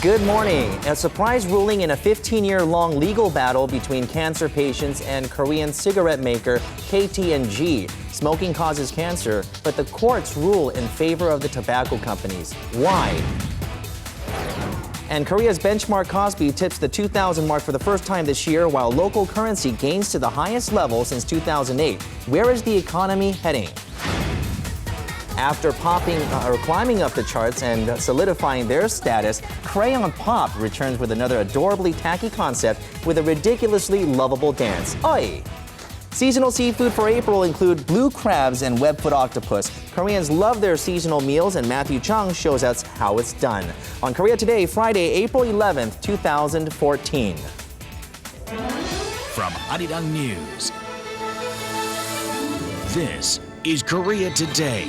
Good morning. A surprise ruling in a 15-year-long legal battle between cancer patients and Korean cigarette maker KT&G. Smoking causes cancer, but the courts rule in favor of the tobacco companies. Why? And Korea's benchmark Kospi tips the 2,000 mark for the first time this year, while local currency gains to the highest level since 2008. Where is the economy heading? After climbing up the charts and solidifying their status, Crayon Pop returns with another adorably tacky concept with a ridiculously lovable dance. Oi! Seasonal seafood for April include blue crabs and webfoot octopus. Koreans love their seasonal meals, and Matthew Chung shows us how it's done. On Korea Today, Friday, April 11th, 2014. From Arirang News, this is Korea Today.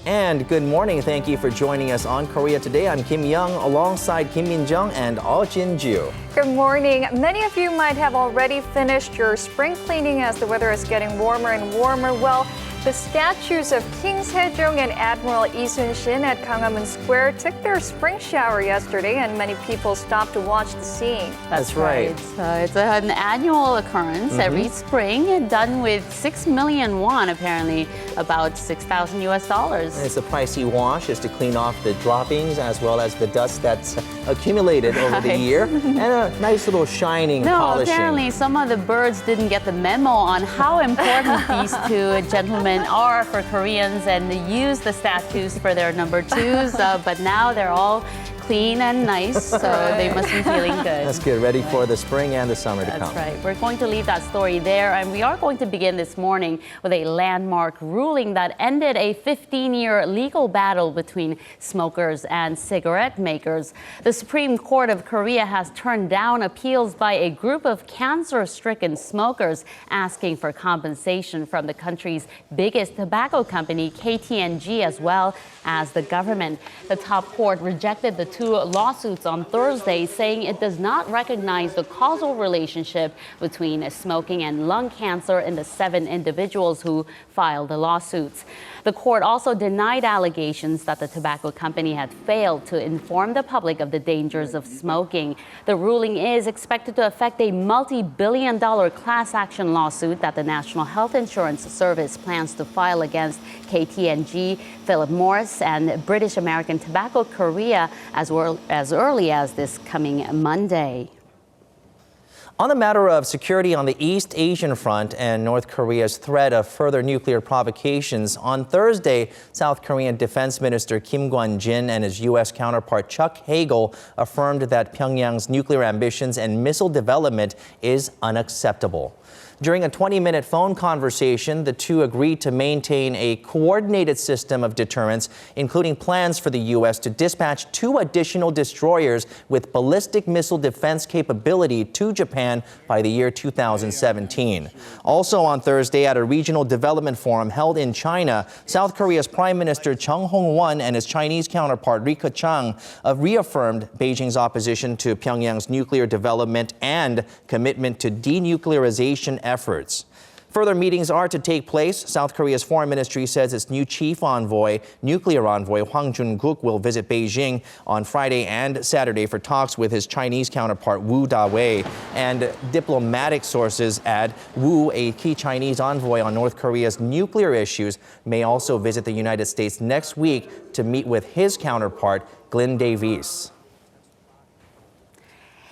And good morning. Thank you for joining us on Korea Today. I'm Kim Young alongside Kim Min-jung and Oh Jin-ju. Good morning. Many of you might have already finished your spring cleaning as the weather is getting warmer and warmer. Well, the statues of King Sejong and Admiral Lee Sun-shin at Gangwon Square took their spring shower yesterday, and many people stopped to watch the scene. That's right. It's an annual occurrence every spring, done with 6 million won, apparently about $6,000 US. It's a pricey wash is to clean off the droppings as well as the dust that's accumulated over the year, and a nice little shining polishing. Apparently some of the birds didn't get the memo on how important these two gentlemen are for Koreans, and they use the statues for their number twos, but now they're all clean and nice, so they must be feeling good. That's good. Ready for the spring and the summer to come. That's right. We're going to leave that story there, and we are going to begin this morning with a landmark ruling that ended a 15-year legal battle between smokers and cigarette makers. The Supreme Court of Korea has turned down appeals by a group of cancer-stricken smokers asking for compensation from the country's biggest tobacco company, KT&G, as well as the government. The top court rejected the two lawsuits on Thursday, saying it does not recognize the causal relationship between smoking and lung cancer in the 7 individuals who filed the lawsuits. The court also denied allegations that the tobacco company had failed to inform the public of the dangers of smoking. The ruling is expected to affect a multi-billion-dollar class action lawsuit that the National Health Insurance Service plans to file against KT&G, Philip Morris, and British American Tobacco Korea as early as this coming Monday. On the matter of security on the East Asian front and North Korea's threat of further nuclear provocations, on Thursday, South Korean Defense Minister Kim Kwon-jin and his U.S. counterpart Chuck Hagel affirmed that Pyongyang's nuclear ambitions and missile development is unacceptable. During a 20-minute phone conversation, the two agreed to maintain a coordinated system of deterrence, including plans for the U.S. to dispatch 2 additional destroyers with ballistic missile defense capability to Japan by the year 2017. Also on Thursday, at a regional development forum held in China, South Korea's Prime Minister Chung Hong-won and his Chinese counterpart Ri Keqiang reaffirmed Beijing's opposition to Pyongyang's nuclear development and commitment to denuclearization efforts. Further meetings are to take place. South Korea's foreign ministry says its new nuclear envoy, Hwang Jun-guk, will visit Beijing on Friday and Saturday for talks with his Chinese counterpart, Wu Da-wei. And diplomatic sources add Wu, a key Chinese envoy on North Korea's nuclear issues, may also visit the United States next week to meet with his counterpart, Glenn Davies.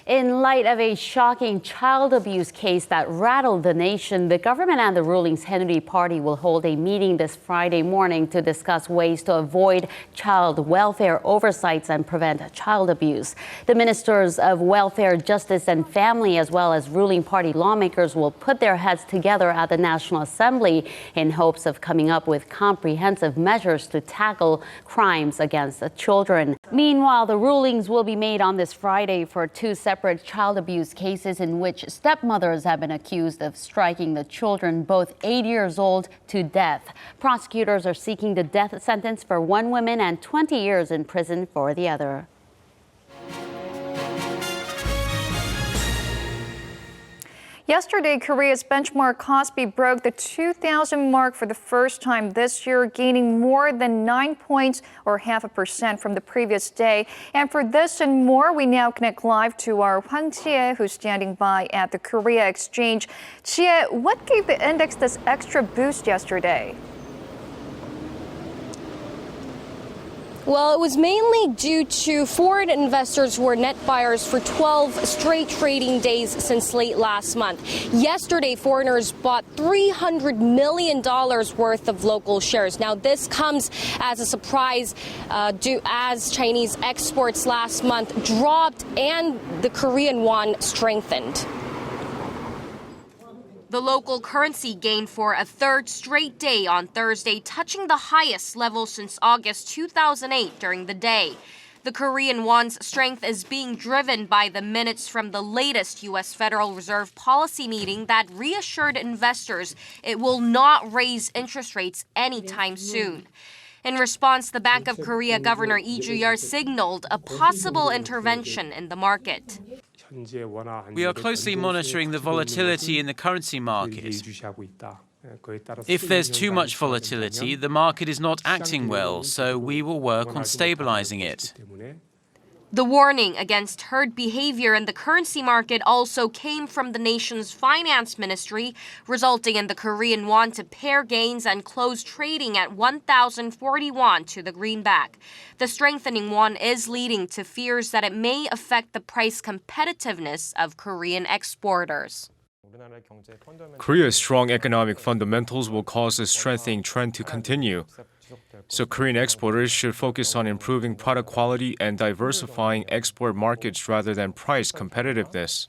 In light of a shocking child abuse case that rattled the nation, the government and the ruling Saenuri Party will hold a meeting this Friday morning to discuss ways to avoid child welfare oversights and prevent child abuse. The ministers of Welfare, Justice and Family, as well as ruling party lawmakers, will put their heads together at the National Assembly in hopes of coming up with comprehensive measures to tackle crimes against children. Meanwhile, the rulings will be made on this Friday for 2 separate child abuse cases in which stepmothers have been accused of striking the children, both 8 years old, to death. Prosecutors are seeking the death sentence for one woman and 20 years in prison for the other. Yesterday, Korea's benchmark Kospi broke the 2,000 mark for the first time this year, gaining more than 9 points or 0.5% from the previous day. And for this and more, we now connect live to our Hwang Chie, who's standing by at the Korea Exchange. Chie, what gave the index this extra boost yesterday? Well, it was mainly due to foreign investors who were net buyers for 12 straight trading days since late last month. Yesterday, foreigners bought $300 million worth of local shares. Now, this comes as a surprise as Chinese exports last month dropped and the Korean won strengthened. The local currency gained for a third straight day on Thursday, touching the highest level since August 2008 during the day. The Korean won's strength is being driven by the minutes from the latest U.S. Federal Reserve policy meeting that reassured investors it will not raise interest rates anytime soon. In response, the Bank of Korea Governor Lee Ju-yeol signaled a possible intervention in the market. We are closely monitoring the volatility in the currency market. If there's too much volatility, the market is not acting well, so we will work on stabilizing it. The warning against herd behavior in the currency market also came from the nation's finance ministry, resulting in the Korean won to pair gains and close trading at 1,040 won to the greenback. The strengthening won is leading to fears that it may affect the price competitiveness of Korean exporters. Korea's strong economic fundamentals will cause the strengthening trend to continue. So Korean exporters should focus on improving product quality and diversifying export markets rather than price competitiveness.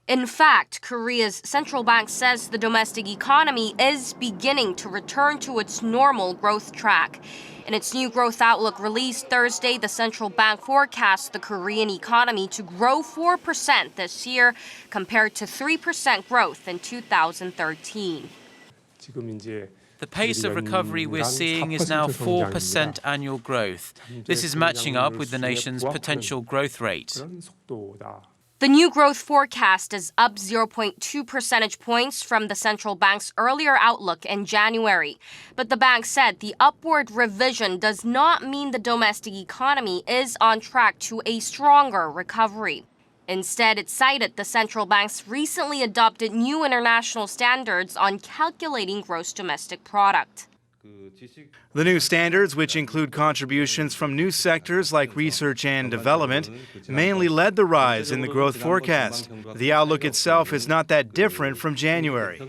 In fact, Korea's central bank says the domestic economy is beginning to return to its normal growth track. In its new growth outlook released Thursday, the central bank forecasts the Korean economy to grow 4% this year, compared to 3% growth in 2013. The pace of recovery we're seeing is now 4% annual growth. This is matching up with the nation's potential growth rate. The new growth forecast is up 0.2 percentage points from the central bank's earlier outlook in January. But the bank said the upward revision does not mean the domestic economy is on track to a stronger recovery. Instead, it cited the central bank's recently adopted new international standards on calculating gross domestic product. The new standards, which include contributions from new sectors like research and development, mainly led the rise in the growth forecast. The outlook itself is not that different from January.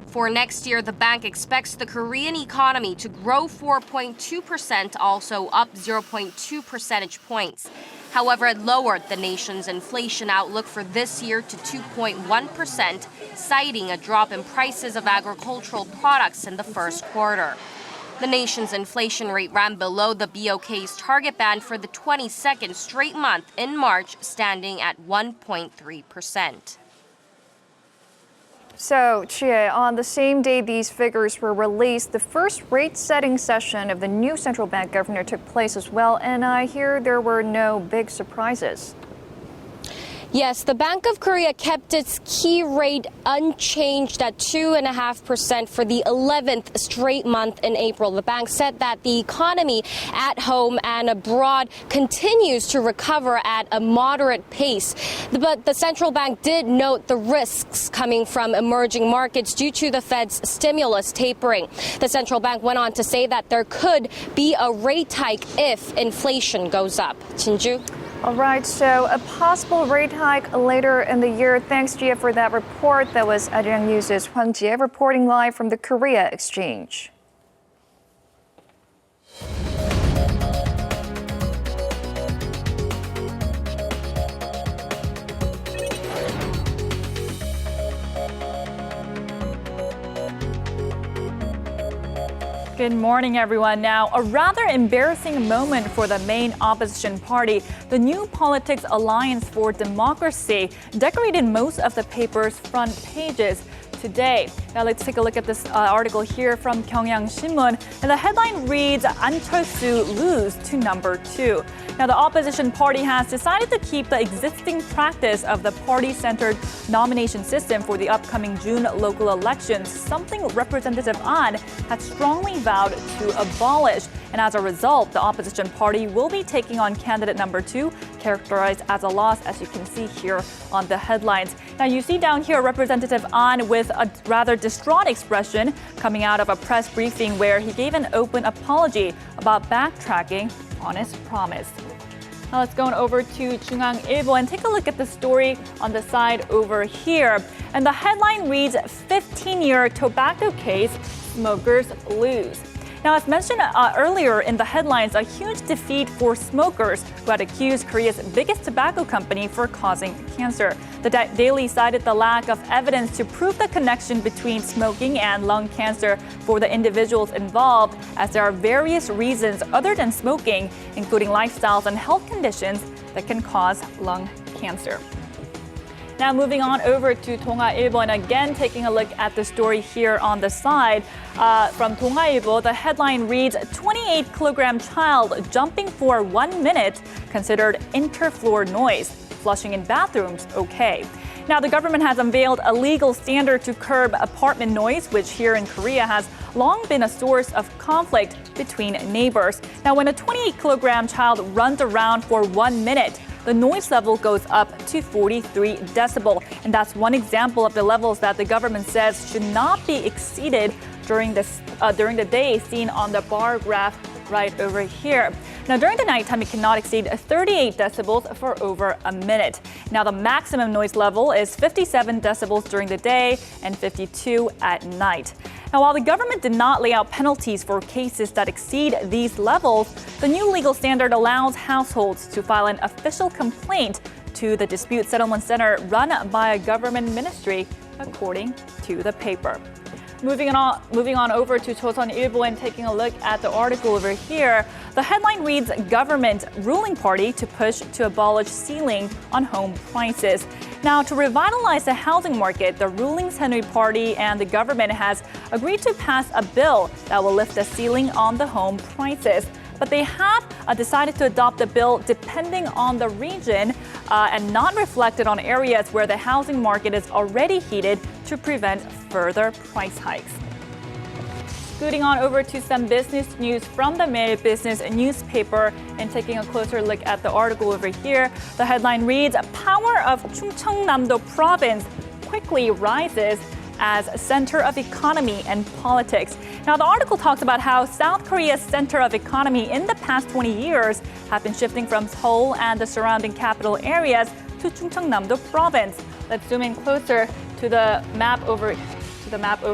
For next year, the bank expects the Korean economy to grow 4.2%, also up 0.2 percentage points. However, it lowered the nation's inflation outlook for this year to 2.1%, citing a drop in prices of agricultural products in the first quarter. The nation's inflation rate ran below the BOK's target band for the 22nd straight month in March, standing at 1.3%. So, Chie, on the same day these figures were released, the first rate-setting session of the new central bank governor took place as well, and I hear there were no big surprises. Yes, the Bank of Korea kept its key rate unchanged at 2.5% for the 11th straight month in April. The bank said that the economy at home and abroad continues to recover at a moderate pace. But the central bank did note the risks coming from emerging markets due to the Fed's stimulus tapering. The central bank went on to say that there could be a rate hike if inflation goes up. Jinju? All right, so a possible rate hike later in the year. Thanks, Gia, for that report. That was Arirang News' Hwang Chie reporting live from the Korea Exchange. Good morning, everyone. Now, a rather embarrassing moment for the main opposition party. The New Politics Alliance for Democracy decorated most of the paper's front pages. today. Now let's take a look at this article here from Gyeongyang Shinmun. And the headline reads, An Cheol-soo lose to number 2. Now the opposition party has decided to keep the existing practice of the party-centered nomination system for the upcoming June local elections, something Representative An had strongly vowed to abolish. And as a result, the opposition party will be taking on candidate number 2, characterized as a loss, as you can see here on the headlines. Now you see down here Representative An with a rather distraught expression coming out of a press briefing where he gave an open apology about backtracking on his promise. Now let's go on over to 중앙일보 and take a look at the story on the side over here. And the headline reads, 15-year tobacco case, smokers lose. Now, as mentioned earlier in the headlines, a huge defeat for smokers who had accused Korea's biggest tobacco company for causing cancer. The Daily cited the lack of evidence to prove the connection between smoking and lung cancer for the individuals involved, as there are various reasons other than smoking, including lifestyles and health conditions, that can cause lung cancer. Now moving on over to 동아일보 and again taking a look at the story here on the side. From 동아일보, the headline reads, 28-kilogram child jumping for 1 minute considered interfloor noise. Flushing in bathrooms okay. Now the government has unveiled a legal standard to curb apartment noise, which here in Korea has long been a source of conflict between neighbors. Now when a 28-kilogram child runs around for 1 minute, the noise level goes up to 43 decibel. And that's one example of the levels that the government says should not be exceeded during the day, seen on the bar graph right over here. Now, during the nighttime, it cannot exceed 38 decibels for over a minute. Now, the maximum noise level is 57 decibels during the day and 52 at night. Now, while the government did not lay out penalties for cases that exceed these levels, the new legal standard allows households to file an official complaint to the Dispute Settlement Center run by a government ministry, according to the paper. Moving on over to 조선일보 and taking a look at the article over here. The headline reads, Government ruling party to push to abolish ceiling on home prices. Now, to revitalize the housing market, the ruling Saenuri party and the government has agreed to pass a bill that will lift the ceiling on the home prices. But they have decided to adopt the bill depending on the region and not reflected on areas where the housing market is already heated to prevent further price hikes. Scooting on over to some business news from the Mail Business newspaper and taking a closer look at the article over here. The headline reads, Power of Chungcheongnam-do province quickly rises as center of economy and politics. Now, the article talks about how South Korea's center of economy in the past 20 years have been shifting from Seoul and the surrounding capital areas to Chungcheongnam-do province. Let's zoom in closer to the map over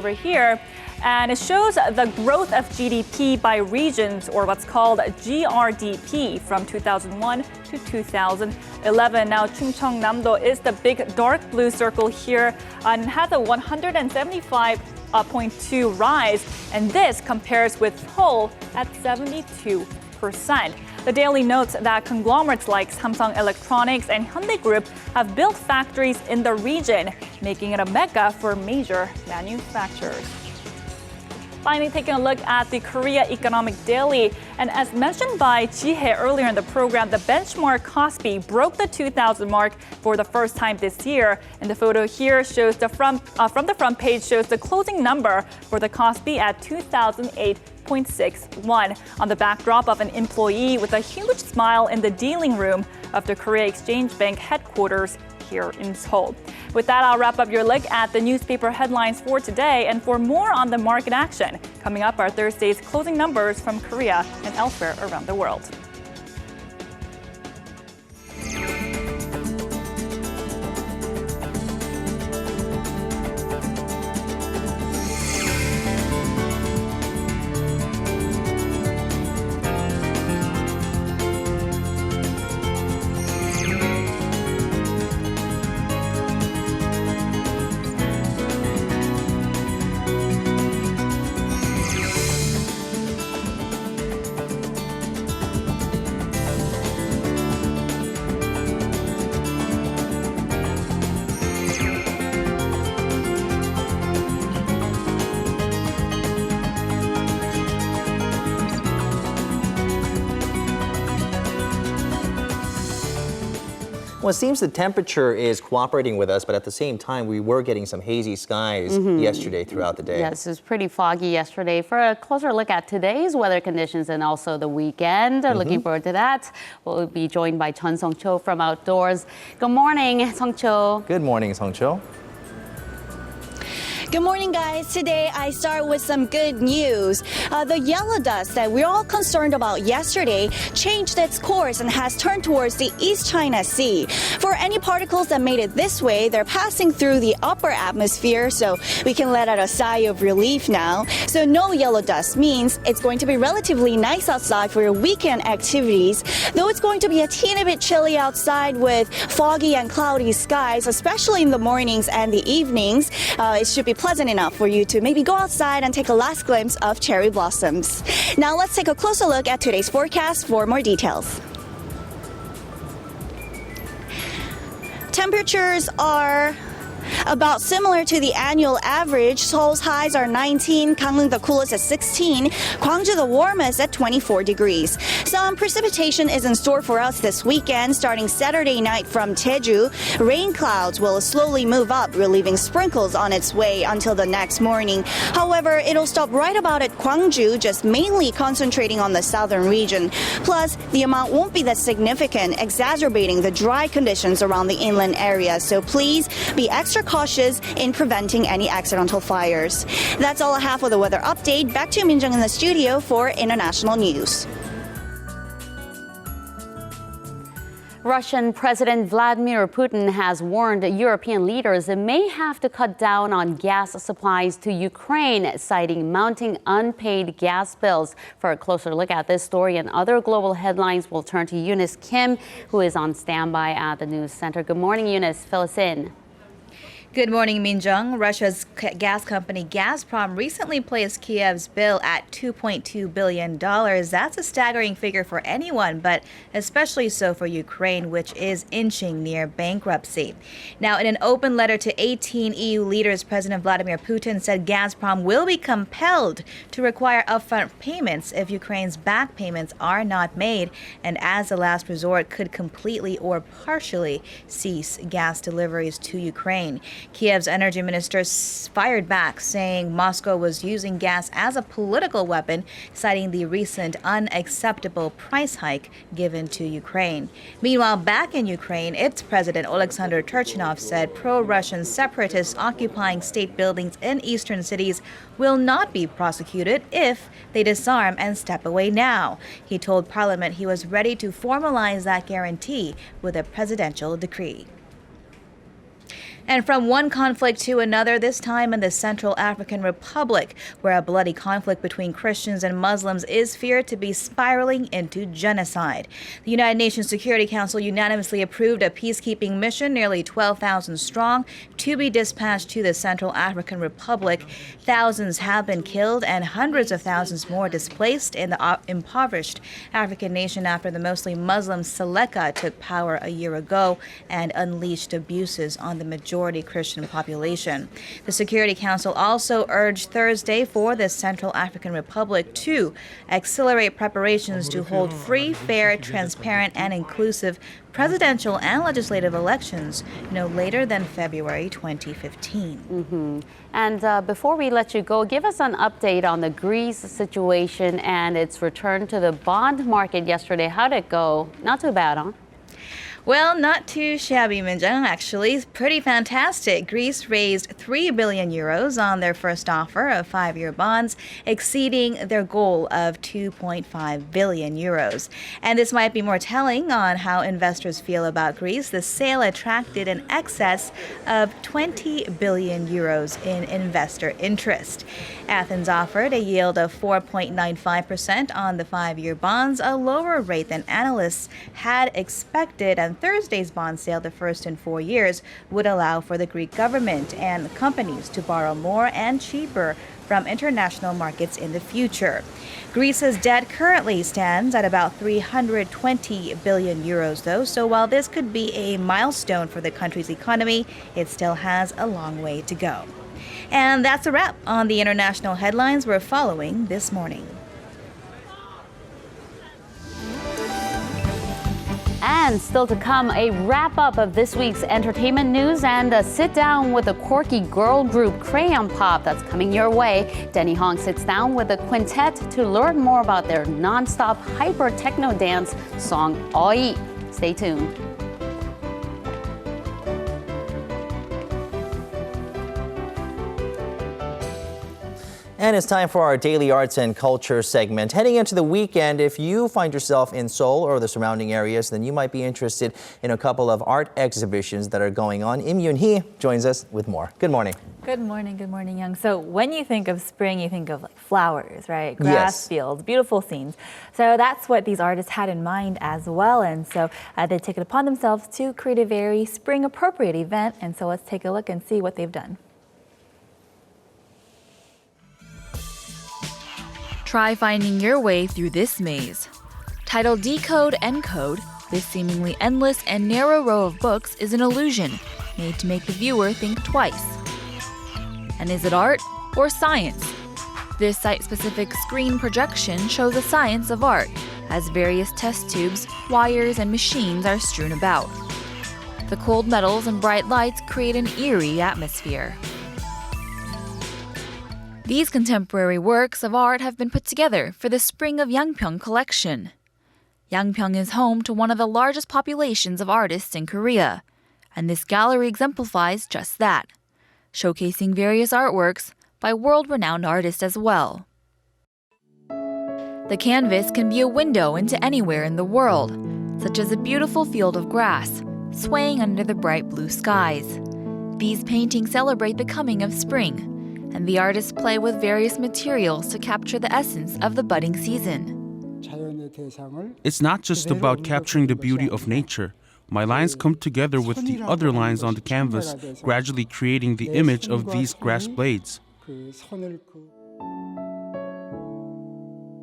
here. And it shows the growth of GDP by regions, or what's called GRDP, from 2001 to 2011. Now, Chungcheongnam-do is the big dark blue circle here and has a 175.2 rise, and this compares with Seoul at 72%. The Daily notes that conglomerates like Samsung Electronics and Hyundai Group have built factories in the region, making it a mecca for major manufacturers. Finally, taking a look at the Korea Economic Daily. And as mentioned by Ji-hye earlier in the program, the benchmark Kospi broke the 2,000 mark for the first time this year. And the photo here shows from the front page shows the closing number for the Kospi at 2008.61 on the backdrop of an employee with a huge smile in the dealing room of the Korea Exchange Bank headquarters here in Seoul. With that, I'll wrap up your look at the newspaper headlines for today. And for more on the market action, coming up are Thursday's closing numbers from Korea and elsewhere around the world. Well, it seems the temperature is cooperating with us, but at the same time, we were getting some hazy skies yesterday throughout the day. Yes, it was pretty foggy yesterday. For a closer look at today's weather conditions and also the weekend, looking forward to that. We'll be joined by Chun Song-cho from Outdoors. Good morning, Song-cho. Good morning, Song-cho. Good morning, guys. Today, I start with some good news. The yellow dust that we're all concerned about yesterday changed its course and has turned towards the East China Sea. For any particles that made it this way, they're passing through the upper atmosphere, so we can let out a sigh of relief now. So no yellow dust means it's going to be relatively nice outside for your weekend activities, though it's going to be a teeny bit chilly outside with foggy and cloudy skies, especially in the mornings and the evenings. It should be pleasant enough for you to maybe go outside and take a last glimpse of cherry blossoms. Now let's take a closer look at today's forecast for more details. Temperatures are about similar to the annual average. Seoul's highs are 19, Gangneung the coolest at 16, Gwangju the warmest at 24 degrees. Some precipitation is in store for us this weekend, starting Saturday night from Jeju. Rain clouds will slowly move up, relieving sprinkles on its way until the next morning. However, it'll stop right about at Gwangju, just mainly concentrating on the southern region. Plus, the amount won't be that significant, exacerbating the dry conditions around the inland area. So please be extra cautious in preventing any accidental fires. That's all I have for the weather update. Back to Min Jung in the studio for international news. Russian President Vladimir Putin has warned European leaders they may have to cut down on gas supplies to Ukraine, citing mounting unpaid gas bills. For a closer look at this story and other global headlines, we'll turn to Eunice Kim, who is on standby at the news center. Good morning, Eunice. Fill us in. Good morning, Min Jung. Russia's gas company Gazprom recently placed Kiev's bill at $2.2 billion. That's a staggering figure for anyone, but especially so for Ukraine, which is inching near bankruptcy. Now, in an open letter to 18 EU leaders, President Vladimir Putin said Gazprom will be compelled to require upfront payments if Ukraine's back payments are not made, and as a last resort, could completely or partially cease gas deliveries to Ukraine. Kiev's energy minister fired back, saying Moscow was using gas as a political weapon, citing the recent unacceptable price hike given to Ukraine. Meanwhile, back in Ukraine, its president Oleksandr Turchinov said pro-Russian separatists occupying state buildings in eastern cities will not be prosecuted if they disarm and step away now. He told parliament he was ready to formalize that guarantee with a presidential decree. And from one conflict to another, this time in the Central African Republic, where a bloody conflict between Christians and Muslims is feared to be spiraling into genocide. The United Nations Security Council unanimously approved a peacekeeping mission, nearly 12,000 strong, to be dispatched to the Central African Republic. Thousands have been killed and hundreds of thousands more displaced in the impoverished African nation after the mostly Muslim Seleka took power a year ago and unleashed abuses on the majority Christian population. The Security Council also urged Thursday for the Central African Republic to accelerate preparations to hold free, fair, transparent, and inclusive presidential and legislative elections no later than February 2015. And before we let you go, give us an update on the Greece situation and its return to the bond market yesterday. How'd it go? Not too bad, huh? Well, not too shabby, Min Jung, actually. Pretty fantastic. Greece raised 3 billion euros on their first offer of 5-year bonds, exceeding their goal of 2.5 billion euros. And this might be more telling on how investors feel about Greece. The sale attracted an excess of 20 billion euros in investor interest. Athens offered a yield of 4.95% on the 5-year bonds, a lower rate than analysts had expected. And Thursday's bond sale, the first in 4 years, would allow for the Greek government and companies to borrow more and cheaper from international markets in the future. Greece's debt currently stands at about 320 billion euros, though, so while this could be a milestone for the country's economy, it still has a long way to go. And that's a wrap on the international headlines we're following this morning. And still to come, a wrap-up of this week's entertainment news and a sit-down with the quirky girl group Crayon Pop that's coming your way. Denny Hong sits down with the quintet to learn more about their non-stop hyper-techno dance song Oi. Stay tuned. And it's time for our daily arts and culture segment. Heading into the weekend, if you find yourself in Seoul or the surrounding areas, then you might be interested in a couple of art exhibitions that are going on. Im Yoon-hee joins us with more. Good morning. Good morning, Young. So when you think of spring, you think of like flowers, right? Grass fields, beautiful scenes. So that's what these artists had in mind as well. And so they take it upon themselves to create a very spring appropriate event. And so let's take a look and see what they've done. Try finding your way through this maze. Titled Decode, Encode, this seemingly endless and narrow row of books is an illusion made to make the viewer think twice. And is it art or science? This site-specific screen projection shows the science of art, as various test tubes, wires, and machines are strewn about. The cold metals and bright lights create an eerie atmosphere. These contemporary works of art have been put together for the Spring of Yangpyeong collection. Yangpyeong is home to one of the largest populations of artists in Korea, and this gallery exemplifies just that, showcasing various artworks by world-renowned artists as well. The canvas can be a window into anywhere in the world, such as a beautiful field of grass, swaying under the bright blue skies. These paintings celebrate the coming of spring, and the artists play with various materials to capture the essence of the budding season. It's not just about capturing the beauty of nature. My lines come together with the other lines on the canvas, gradually creating the image of these grass blades.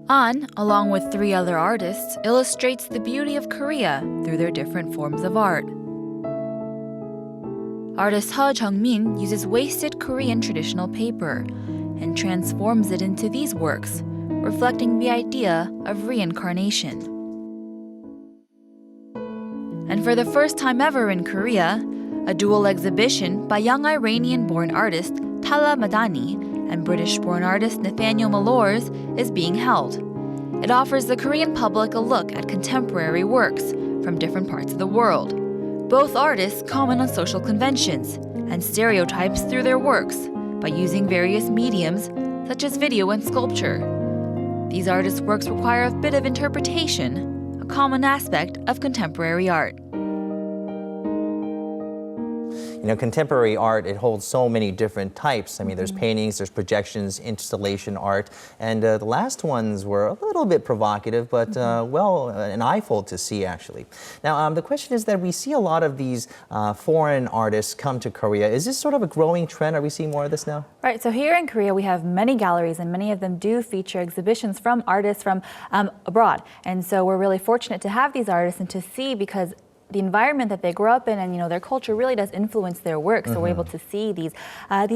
An, along with 3 other artists, illustrates the beauty of Korea through their different forms of art. Artist Heo Jung-min uses wasted Korean traditional paper and transforms it into these works, reflecting the idea of reincarnation. And for the first time ever in Korea, a dual exhibition by young Iranian-born artist Tala Madani and British-born artist Nathaniel Malors is being held. It offers the Korean public a look at contemporary works from different parts of the world. Both artists comment on social conventions and stereotypes through their works by using various mediums such as video and sculpture. These artists' works require a bit of interpretation, a common aspect of contemporary art. You know, contemporary art, it holds so many different types. I mean, there's paintings, there's projections, installation art, and the last ones were a little bit provocative, but well, an eyeful to see, actually. Now, the question is that we see a lot of these foreign artists come to Korea. Is this sort of a growing trend? Are we seeing more of this now? Right, so here in Korea, we have many galleries, and many of them do feature exhibitions from artists from abroad. And so we're really fortunate to have these artists and to see, because the environment that they grow up in and, you know, their culture really does influence their work. So we're able to see these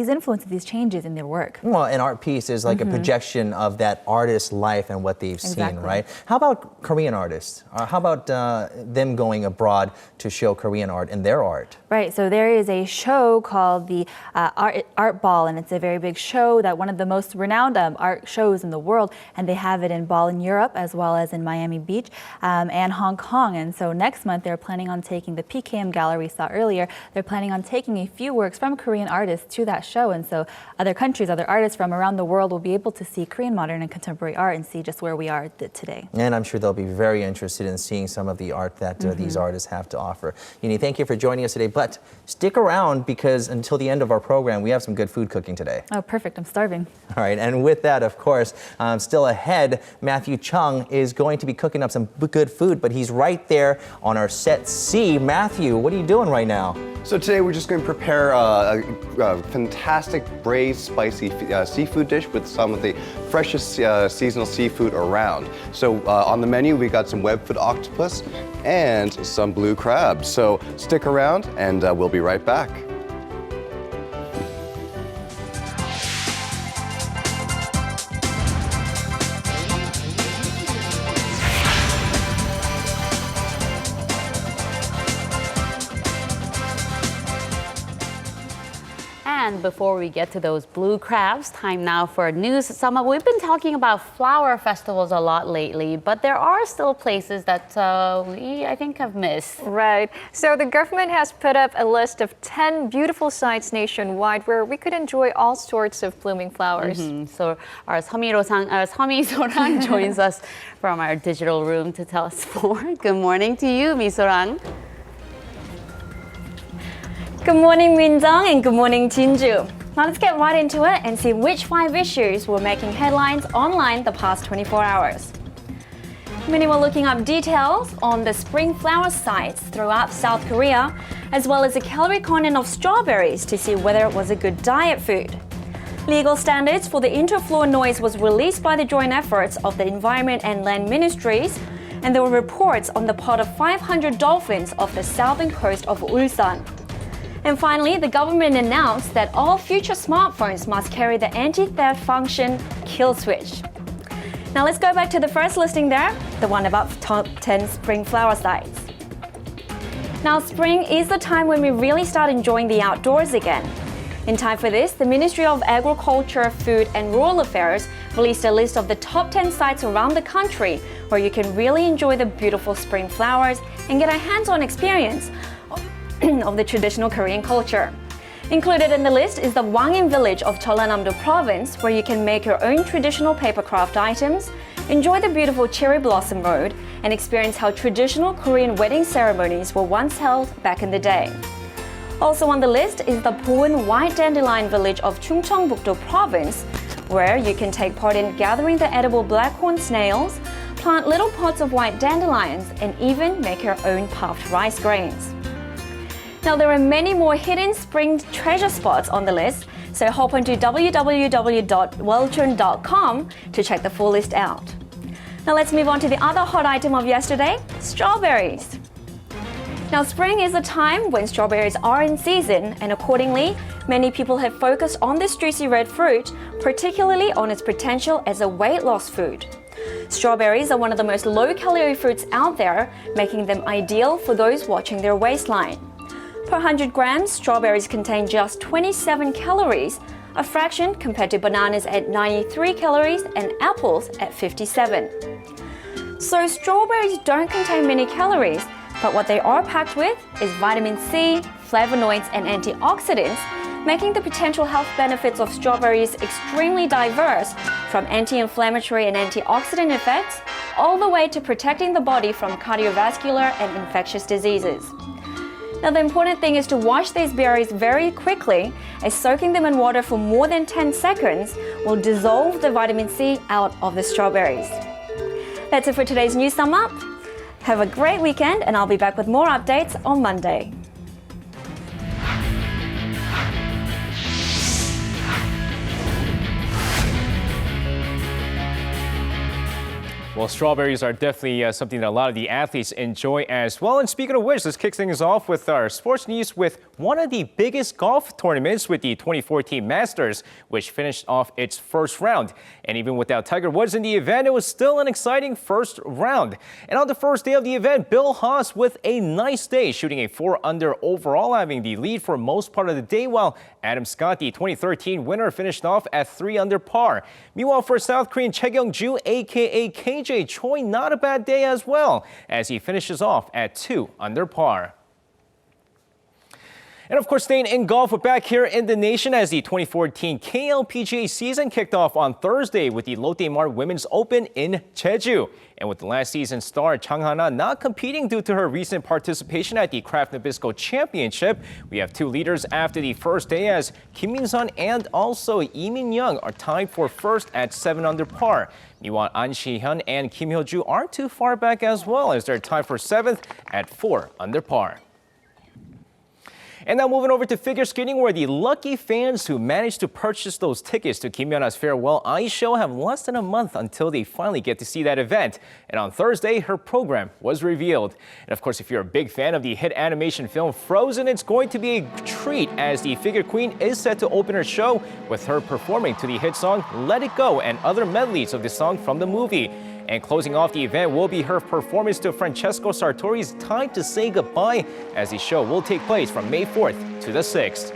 influences, these changes in their work. Well, an art piece is like a projection of that artist's life and what they've seen, right? How about Korean artists? How about them going abroad to show Korean art and their art? Right, so there is a show called the Art Ball, and it's a very big show, that one of the most renowned art shows in the world, and they have it in Ball in Europe as well as in Miami Beach and Hong Kong. And so next month they're planning on taking the PKM gallery we saw earlier. They're planning on taking a few works from Korean artists to that show, and so other countries, other artists from around the world will be able to see Korean modern and contemporary art and see just where we are today. And I'm sure they'll be very interested in seeing some of the art that these artists have to offer. Yuni, thank you for joining us today, but stick around, because until the end of our program, we have some good food cooking today. Oh, perfect. I'm starving. All right, and with that, of course, still ahead, Matthew Chung is going to be cooking up some good food, but he's right there on our set C. Matthew, what are you doing right now? So today we're just going to prepare a fantastic braised spicy seafood dish with some of the freshest seasonal seafood around. So on the menu we got some webfoot octopus and some blue crab. So stick around and we'll be right back. And before we get to those blue crabs, time now for a news sum up. We've been talking about flower festivals a lot lately, but there are still places that we, I think, have missed. Right. So the government has put up a list of 10 beautiful sites nationwide where we could enjoy all sorts of blooming flowers. So our Sorang joins us from our digital room to tell us more. Good morning to you, Misorang. Good morning, Min-jung, and good morning, Jinju. Now let's get right into it and see which 5 issues were making headlines online the past 24 hours. Many were looking up details on the spring flower sites throughout South Korea, as well as the calorie content of strawberries to see whether it was a good diet food. Legal standards for the interfloor noise was released by the joint efforts of the Environment and Land Ministries, and there were reports on the pot of 500 dolphins off the southern coast of Ulsan. And finally, the government announced that all future smartphones must carry the anti-theft function kill switch. Now let's go back to the first listing there, the one about top 10 spring flower sites. Now spring is the time when we really start enjoying the outdoors again. In time for this, the Ministry of Agriculture, Food and Rural Affairs released a list of the top 10 sites around the country where you can really enjoy the beautiful spring flowers and get a hands-on experience of the traditional Korean culture. Included in the list is the Wangin village of Jeollanam-do province, where you can make your own traditional paper craft items, enjoy the beautiful cherry blossom road, and experience how traditional Korean wedding ceremonies were once held back in the day. Also on the list is the Boeun white dandelion village of Chungcheongbuk-do province, where you can take part in gathering the edible blackhorn snails, plant little pots of white dandelions, and even make your own puffed rice grains. Now there are many more hidden spring treasure spots on the list, so hop onto www.welchun.com to check the full list out. Now let's move on to the other hot item of yesterday, strawberries. Now spring is a time when strawberries are in season, and accordingly, many people have focused on this juicy red fruit, particularly on its potential as a weight loss food. Strawberries are one of the most low-calorie fruits out there, making them ideal for those watching their waistline. Per 100 grams, strawberries contain just 27 calories, a fraction compared to bananas at 93 calories and apples at 57. So strawberries don't contain many calories, but what they are packed with is vitamin C, flavonoids, and antioxidants, making the potential health benefits of strawberries extremely diverse, from anti-inflammatory and antioxidant effects, all the way to protecting the body from cardiovascular and infectious diseases. Now the important thing is to wash these berries very quickly, as soaking them in water for more than 10 seconds will dissolve the vitamin C out of the strawberries. That's it for today's news sum up. Have a great weekend, and I'll be back with more updates on Monday. Well, strawberries are definitely something that a lot of the athletes enjoy as well. And speaking of which, let's kick things off with our sports news with one of the biggest golf tournaments with the 2014 Masters, which finished off its first round. And even without Tiger Woods in the event, it was still an exciting first round. And on the first day of the event, Bill Haas with a nice day, shooting a 4-under overall, having the lead for most part of the day, while Adam Scott, the 2013 winner, finished off at 3-under par. Meanwhile, for South Korean Chae Kyung-ju, aka KJ Choi, not a bad day as well, as he finishes off at 2-under par. And of course, staying in golf, we're back here in the nation as the 2014 KLPGA season kicked off on Thursday with the Lotte Mart Women's Open in Jeju. And with the last season star Chang Hana not competing due to her recent participation at the Kraft Nabisco Championship, we have 2 leaders after the first day, as Kim Min-sun and also Lee Min-young are tied for first at 7-under par. Meanwhile, An Si-hyun and Kim Hyo-ju aren't too far back as well, as they're tied for 7th at 4-under par. And now moving over to figure skating, where the lucky fans who managed to purchase those tickets to Kim Yeonha's farewell ice show have less than a month until they finally get to see that event. And on Thursday, her program was revealed. And of course, if you're a big fan of the hit animation film Frozen, it's going to be a treat, as the figure queen is set to open her show with her performing to the hit song Let It Go and other medleys of the song from the movie. And closing off the event will be her performance to Francesco Sartori's Time to Say Goodbye, as the show will take place from May 4th to the 6th.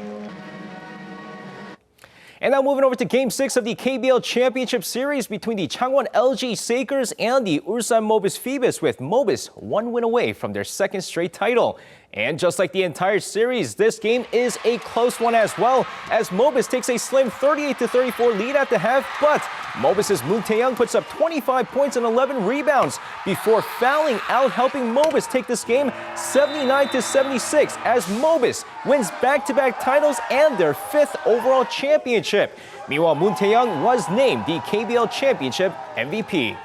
And now moving over to Game 6 of the KBL Championship Series between the Changwon LG Sakers and the Ulsan Mobis Phoebus, with Mobis one win away from their second straight title. And just like the entire series, this game is a close one as well, as Mobis takes a slim 38-34 lead at the half, but Mobis' Moon Tae-young puts up 25 points and 11 rebounds before fouling out, helping Mobis take this game 79-76 as Mobis wins back-to-back titles and their 5th overall championship. Meanwhile, Moon Tae-young was named the KBL Championship MVP.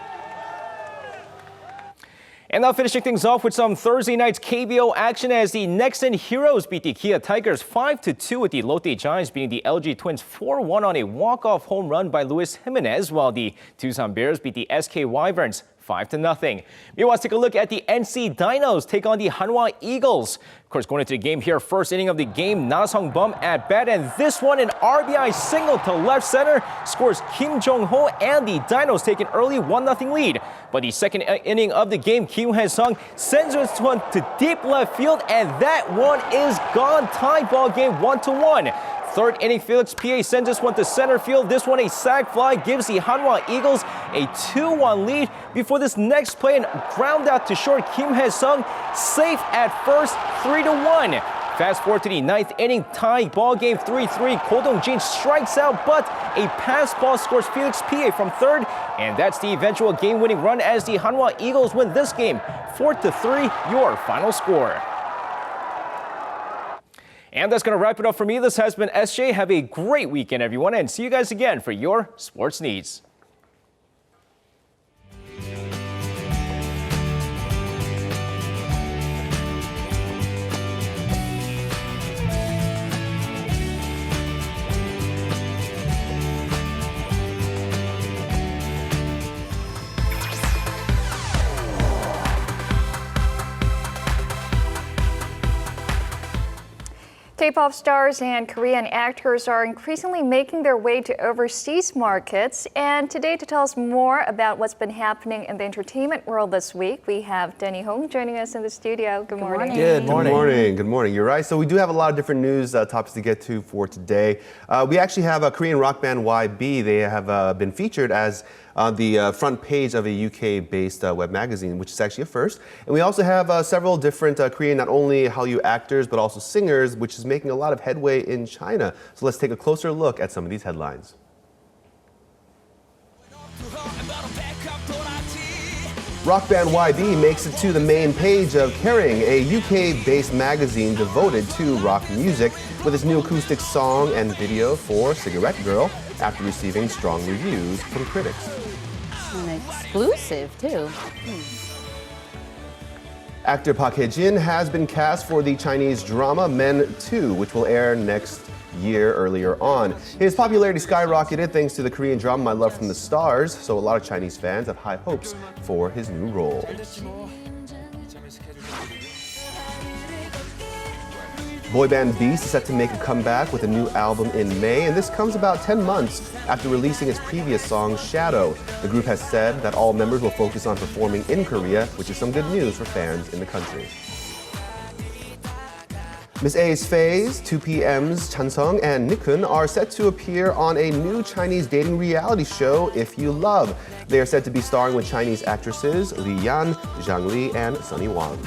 And now finishing things off with some Thursday night's KBO action as the Nexen Heroes beat the Kia Tigers 5-2, with the Lotte Giants beating the LG Twins 4-1 on a walk-off home run by Luis Jimenez, while the Tucson Bears beat the SK Wyverns 5-0. Meanwhile, let's take a look at the NC Dinos take on the Hanwha Eagles. Of course, going into the game here, first inning of the game, Na Sung-bum at bat, and this one an RBI single to left center scores Kim Jong-ho, and the Dinos take an early 1-0 lead. But the second inning of the game, Kim Hae-sung sends this one to deep left field, and that one is gone. Tie ball game 1-1. Third inning, Felix P.A. sends this one to center field. This one a sac fly gives the Hanwha Eagles a 2-1 lead before this next play and ground out to short. Kim Hae-sung safe at first, 3-1. Fast forward to the ninth inning, tie ball game 3-3. Ko Dong-jin strikes out, but a pass ball scores Felix P.A. from third, and that's the eventual game-winning run as the Hanwha Eagles win this game 4-3. Your final score. And that's going to wrap it up for me. This has been SJ. Have a great weekend, everyone, and see you guys again for your sports needs. K-pop stars and Korean actors are increasingly making their way to overseas markets. And today, to tell us more about what's been happening in the entertainment world this week, we have Denny Hong joining us in the studio. Good morning. Good morning. Good morning. You're right. So we do have a lot of different news topics to get to for today. We actually have a Korean rock band YB. They have been featured as on the front page of a UK-based web magazine, which is actually a first. And we also have several different Korean, not only Hallyu actors, but also singers, which is making a lot of headway in China. So let's take a closer look at some of these headlines. Rock band YB makes it to the main page of Caring, a UK-based magazine devoted to rock music, with its new acoustic song and video for Cigarette Girl, after receiving strong reviews from critics. And exclusive, too. Actor Park Hae-jin has been cast for the Chinese drama Men 2, which will air next year earlier on. His popularity skyrocketed thanks to the Korean drama My Love from the Stars, so a lot of Chinese fans have high hopes for his new role. Boy band Beast is set to make a comeback with a new album in May, and this comes about 10 months after releasing its previous song, Shadow. The group has said that all members will focus on performing in Korea, which is some good news for fans in the country. Miss A's Phase, 2PM's Chansung and Nichkhun are set to appear on a new Chinese dating reality show, If You Love. They are said to be starring with Chinese actresses Li Yan, Zhang Li, and Sunny Wang.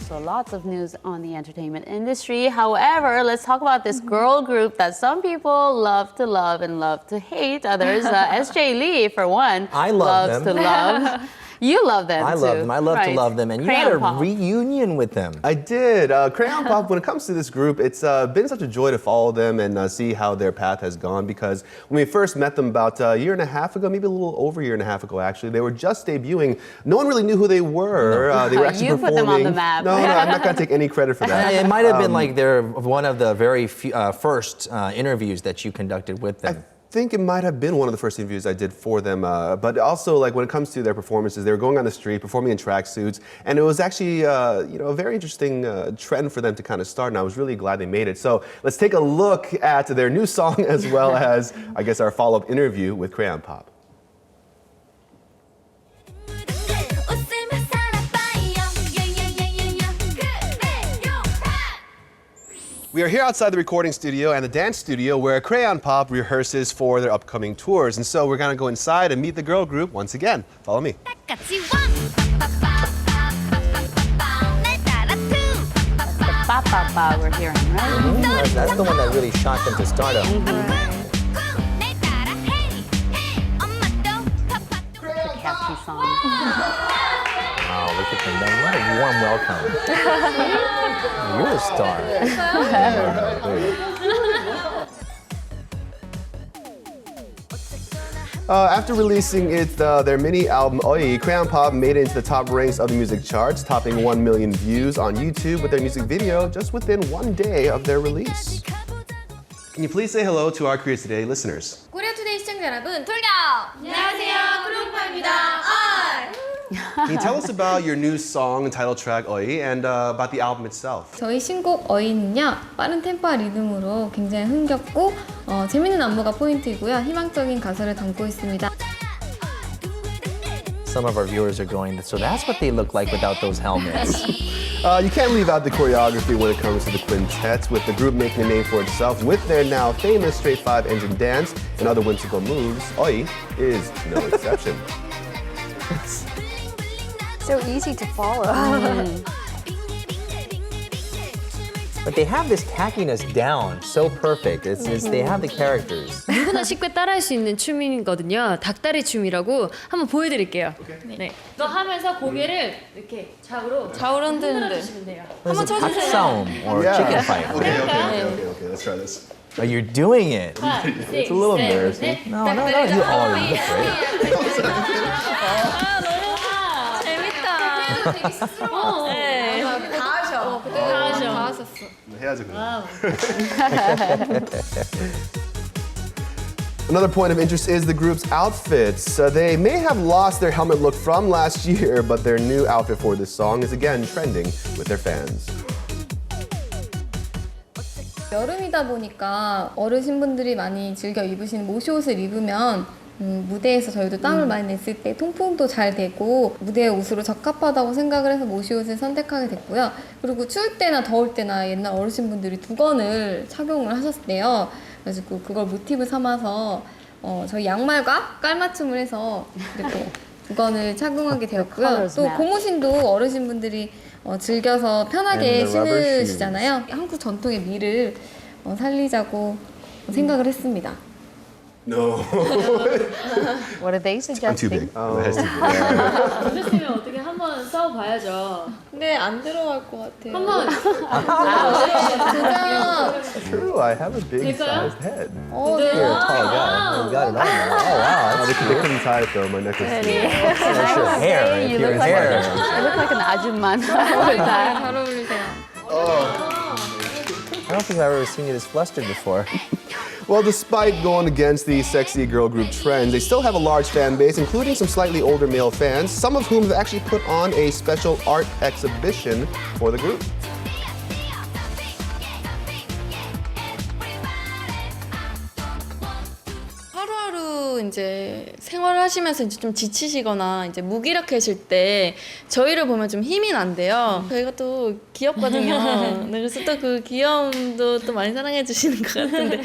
So lots of news on the entertainment industry. However, let's talk about this girl group that some people love to love and love to hate. Others, SJ Lee, for one, I love loves them. to love. You love them, I too. love them. I love to Right. love them. And you Crayon had a Pop. reunion with them. I did. Crayon Pop, when it comes to this group, it's been such a joy to follow them and see how their path has gone, because when we first met them about a year and a half ago, maybe a little over a year and a half ago, actually, they were just debuting. No one really knew who they were. They were actually You performing. put them on the map. No, I'm not going to take any credit for that. It might have been like they're one of the very few, first interviews that you conducted with them. I think it might have been one of the first interviews I did for them, but also like when it comes to their performances, they were going on the street performing in tracksuits, and it was actually a very interesting trend for them to kind of start, and I was really glad they made it. So let's take a look at their new song as well as, I guess, our follow-up interview with Crayon Pop. We are here outside the recording studio and the dance studio where Crayon Pop rehearses for their upcoming tours. And so we're going to go inside and meet the girl group once again. Follow me. Ba-ba-ba we're hearing, right? That's the one that really shocked them to stardom. The catchy song. Wow, look at them. What a warm welcome. You're a star. After releasing their mini album Oi, Crayon Pop made it into the top ranks of the music charts, topping 1 million views on YouTube with their music video just within 1 day of their release. Can you please say hello to our Korea Today listeners? 코리아 투데이 시청자 여러분, 돌려! 안녕하세요, 크롱파입니다. Can you tell us about your new song and title track Oi and about the album itself? 저희 신곡 어이는요, 빠른 템포와 리듬으로 굉장히 흥겹고 재밌는 안무가 포인트이고요. 희망적인 가사를 담고 있습니다. Some of our viewers are going, so that's what they look like without those helmets. You can't leave out the choreography when it comes to the quintet, with the group making a name for itself with their now famous straight 5-engine dance and other whimsical moves. Oi is no exception. So easy to follow. But they have this tackiness down so perfect. They have the characters. 누구나 쉽게 따라할 수 있는 춤이거든요. 닭다리 춤이라고 한번 보여드릴게요. 네. 너 하면서 고개를 이렇게 좌우로 흔들어주시면 돼요. It's a 닭 싸움 or chicken fight. Okay, let's try this. Oh, you're doing it. It's a little embarrassing. No, you are. You look great. 네. 다 하셔. 다 하셨어. 해야죠, Another point of interest is the group's outfits. They may have lost their helmet look from last year, but their new outfit for this song is again trending with their fans. 여름이다 보니까 어르신분들이 많이 즐겨 입으시는 모시옷을 입으면 무대에서 저희도 땀을 많이 냈을 때 통풍도 잘 되고 무대의 옷으로 적합하다고 생각을 해서 모시옷을 선택하게 됐고요. 그리고 추울 때나 더울 때나 옛날 어르신분들이 두건을 착용을 하셨대요. 그래서 그걸 모티브 삼아서 저희 양말과 깔맞춤을 해서 이렇게 두건을 착용하게 되었고요. 또 고무신도 어르신분들이 즐겨서 편하게 신으시잖아요. 한국 전통의 미를 살리자고 생각을 했습니다. No. What are they suggesting? I'm too big. 보셨으면 어떻게 한번 싸워봐야죠. 근데 안 들어갈 것 같아요. 한번. True, I have a big-sized head. 네. You're a tall guy. You got it on there. Oh wow, they couldn't tie it though. My neck is too. That's your hair. You look like an 아줌마. 잘 어울리세요. I don't think I've ever seen you this flustered before. Well, despite going against the sexy girl group trends, they still have a large fan base, including some slightly older male fans, some of whom have actually put on a special art exhibition for the group. 하루하루 이제 생활하시면서 이제 좀 지치시거나 이제 무기력해질 때 저희를 보면 좀 힘이 난대요. 저희가 또 귀엽거든요. 그래서 또 그 귀여움도 또 많이 사랑해 주시는 것 같은데.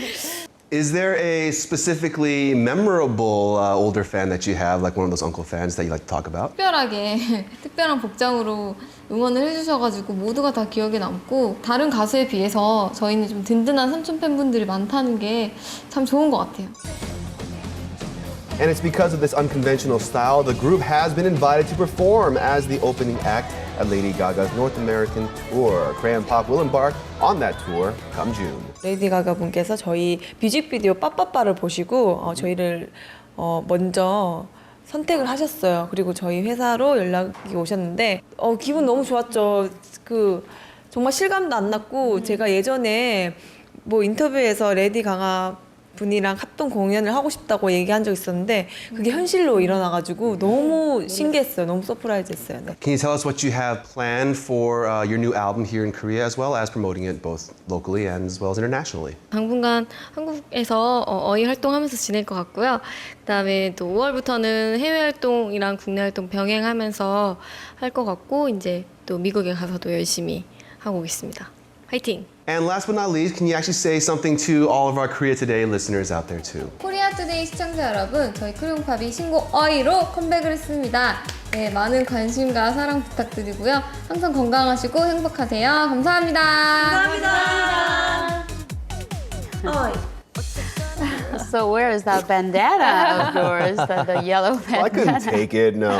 Is there a specifically memorable older fan that you have, like one of those uncle fans that you like to talk about? 특별하게 특별한 복장으로 응원을 해주셔가지고 모두가 다 기억에 남고 다른 가수에 비해서 저희는 좀 든든한 삼촌 팬분들이 많다는 게 참 좋은 것 같아요. And it's because of this unconventional style, the group has been invited to perform as the opening act at Lady Gaga's North American tour. Crayon Pop will embark on that tour come June. 레이디 가가 분께서 저희 뮤직비디오 빠빠빠를 보시고 저희를 먼저 선택을 하셨어요. 그리고 저희 회사로 연락이 오셨는데 기분 너무 좋았죠. 정말 실감도 안 났고 제가 예전에 뭐 인터뷰에서 레이디 가가 분이랑 합동 공연을 하고 싶다고 얘기한 적 있었는데 그게 현실로 일어나가지고 너무 신기했어요. 너무 서프라이즈했어요. 네. Can you tell us what you have planned for your new album here in Korea, as well as promoting it both locally and as well as internationally? 당분간 한국에서 어이 활동하면서 지낼 것 같고요. 그다음에 또 5월부터는 해외 활동이랑 국내 활동 병행하면서 할 것 같고 이제 또 미국에 가서도 열심히 하고 있습니다. 화이팅! And last but not least, can you actually say something to all of our Korea Today listeners out there too? 코리아 투데이 시청자 여러분, 저희 크레용팝이 신곡 어이로 컴백을 했습니다. 네, 많은 관심과 사랑 부탁드리고요. 항상 건강하시고 행복하세요. 감사합니다. 어이. So where is that bandana of yours, the yellow bandana? Well, I couldn't take it, no.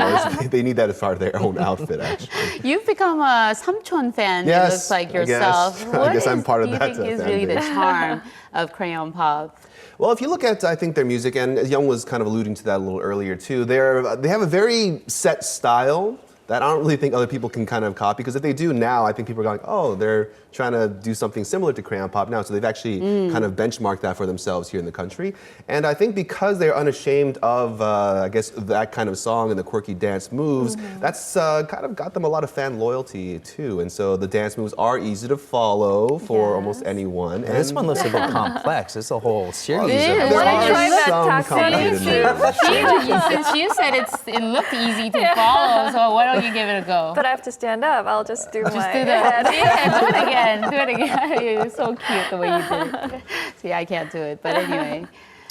They need that as part of their own outfit, actually. You've become a Samchon fan, Yes, it looks like yourself. I guess I'm part of What that do you think is fan really the base. charm of Crayon Pop? Well, if you look at, I think, their music, and Young was kind of alluding to that a little earlier too, they have a very set style that I don't really think other people can kind of copy, because if they do now, I think people are going, oh, they're trying to do something similar to Crayon Pop now. So they've actually kind of benchmarked that for themselves here in the country. And I think because they're unashamed of, I guess, that kind of song and the quirky dance moves, that's kind of got them a lot of fan loyalty too. And so the dance moves are easy to follow for almost anyone. And this one looks a bit complex. It's a whole series. It is. There I are tried some complicated moves. Since you said it looked easy to follow, so why don't you give it a go? But I have to stand up. I'll just do my Do head. that. Do it again. Do it again. It's so cute the way you did it. See, I can't do it, but anyway.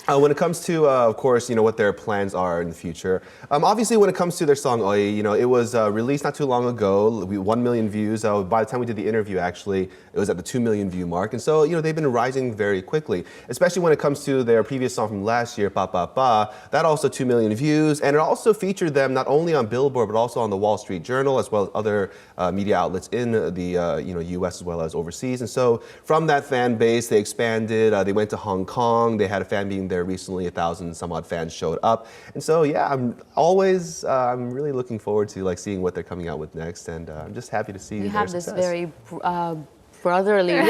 When it comes to, of course, what their plans are in the future. Obviously, when it comes to their song Oi, it was released not too long ago. 1 million views. By the time we did the interview, actually, it was at the 2 million view mark. And so, they've been rising very quickly, especially when it comes to their previous song from last year, Pa Pa Pa. That also 2 million views. And it also featured them not only on Billboard, but also on the Wall Street Journal, as well as other media outlets in the U.S. as well as overseas. And so from that fan base, they expanded. They went to Hong Kong. They had a fan meeting there recently. 1,000 some odd fans showed up. And so, yeah, I'm really looking forward to seeing what they're coming out with next. And I'm just happy to see You their have this success. very brotherly look,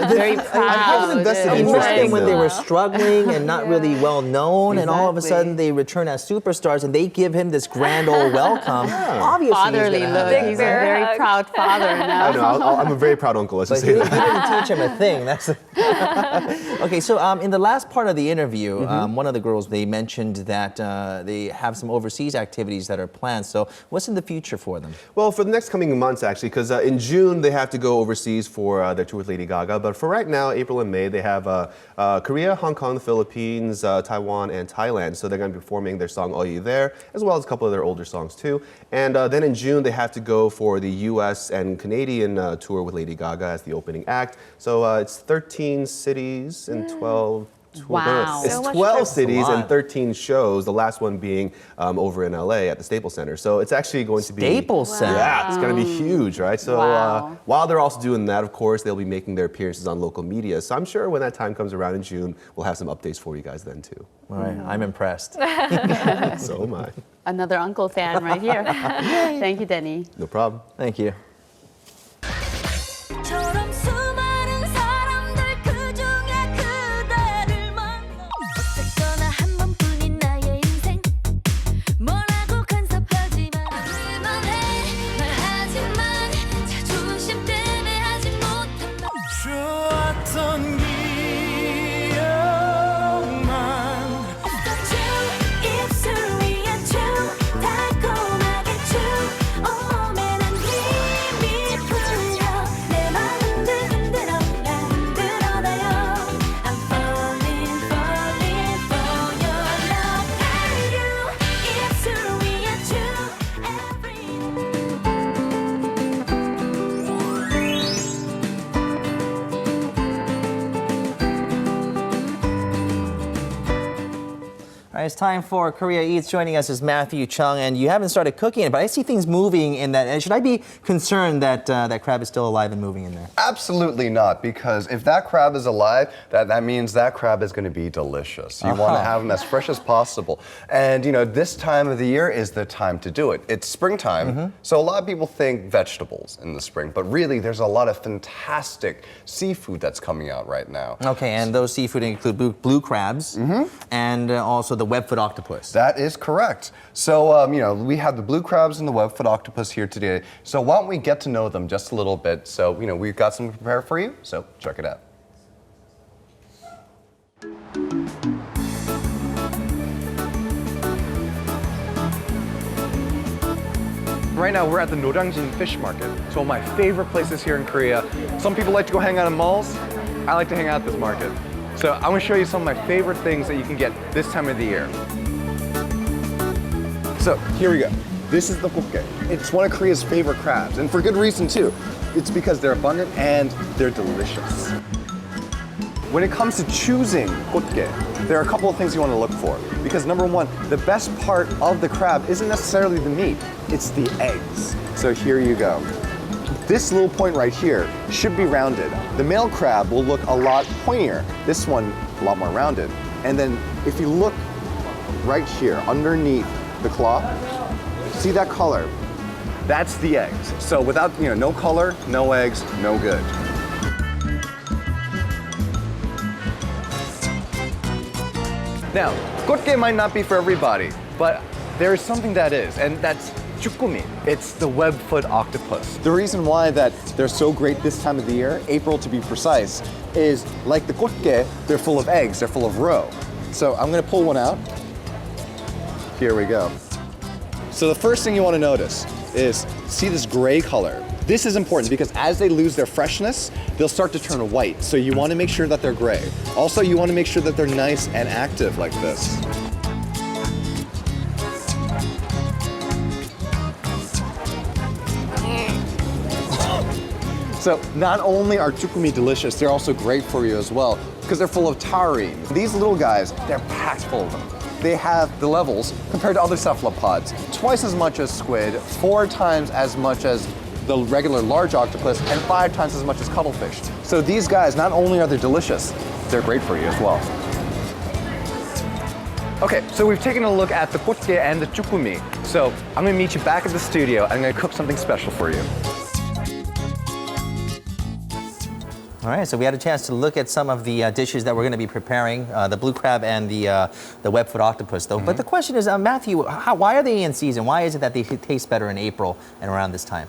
very proud. I haven't invested I in watched them them when they were struggling and not really well known, and all of a Exactly. sudden they return as superstars, and they give him this grand old welcome. Obviously, Fatherly he's gonna look. have He's a that. very proud father now. I know, I'm a very proud uncle, let's But just he say didn't that. teach him a thing. That's okay. So in the last part of the interview, one of the girls, they mentioned that they have some overseas activities that are planned. So what's in the future for them? Well, for the next coming months, actually, because in June they have to go overseas for their tour with Lady Gaga. But for right now, April and May, they have Korea, Hong Kong, the Philippines, Taiwan, and Thailand. So they're going to be performing their song Oyi there, as well as a couple of their older songs too. And then in June, they have to go for the US and Canadian tour with Lady Gaga as the opening act. So it's 13 cities and 12 Wow. It's So much 12 trips. cities That's a lot. and 13 shows, the last one being over in LA at the Staples Center. So it's actually going to be... Staples Center. Yeah, it's going to be huge, right? So Wow. while they're also doing that, of course, they'll be making their appearances on local media. So I'm sure when that time comes around in June, we'll have some updates for you guys then too. All right, I'm impressed. So am I. Another uncle fan right here. Thank you, Denny. No problem. Thank you. 처럼 수많은 사람들 그중에 그대를 만나 어쨌거나 한 번뿐인 나의 인생 뭐라고 간섭하지마 말해 말하지만 자존심 때문에 하지 못한 말 좋았던 기억만 입술 위에 춤 달콤하게 춤 온몸에 난 힘이 풀려 내 맘 흔들어 나 흔들어놔요 I'm falling falling for your love and you 입술 위에 춤 All right, it's time for Korea Eats. Joining us is Matthew Chung, and you haven't started cooking it, but I see things moving in that. And should I be concerned that that crab is still alive and moving in there? Absolutely not, because if that crab is alive, that means that crab is going to be delicious. You want to have them as fresh as possible. And this time of the year is the time to do it. It's springtime, so a lot of people think vegetables in the spring, but really there's a lot of fantastic seafood that's coming out right now. Okay, and those seafood include blue crabs and also the webfoot octopus. That is correct. So, we have the blue crabs and the webfoot octopus here today. So why don't we get to know them just a little bit? So, we've got some prepared for you, so check it out. Right now we're at the Norangjin Fish Market. It's one of my favorite places here in Korea. Some people like to go hang out in malls. I like to hang out at this market. So I'm gonna show you some of my favorite things that you can get this time of the year. So here we go. This is the quirky. It's one of Korea's favorite crabs, and for good reason too. It's because they're abundant and they're delicious. When it comes to choosing quirky, there are a couple of things you want to look for. Because number one, the best part of the crab isn't necessarily the meat, it's the eggs. So here you go. This little point right here should be rounded. The male crab will look a lot pointier. This one, a lot more rounded. And then if you look right here, underneath the claw, see that color? That's the eggs. So without, no color, no eggs, no good. Now, quirky might not be for everybody, but there is something that is, and that's chukumi. It's the webfoot octopus. The reason why that they're so great this time of the year, April to be precise, is like the quirky, they're full of eggs, they're full of roe. So I'm gonna pull one out. Here we go. So the first thing you wanna notice is, see this gray color? This is important because as they lose their freshness, they'll start to turn white. So you want to make sure that they're gray. Also, you want to make sure that they're nice and active like this. So not only are chukumi delicious, they're also great for you as well because they're full of taurine. These little guys, they're packed full of them. They have the levels compared to other cephalopods, twice as much as squid, 4 times as much as the regular large octopus, and 5 times as much as cuttlefish. So these guys, not only are they delicious, they're great for you as well. Okay, so we've taken a look at the quirky and the chukumi. So I'm gonna meet you back at the studio. I'm gonna cook something special for you. All right, so we had a chance to look at some of the dishes that we're going to be preparing, the blue crab and the webfoot octopus, though. But the question is, Matthew, why are they in season? Why is it that they taste better in April and around this time?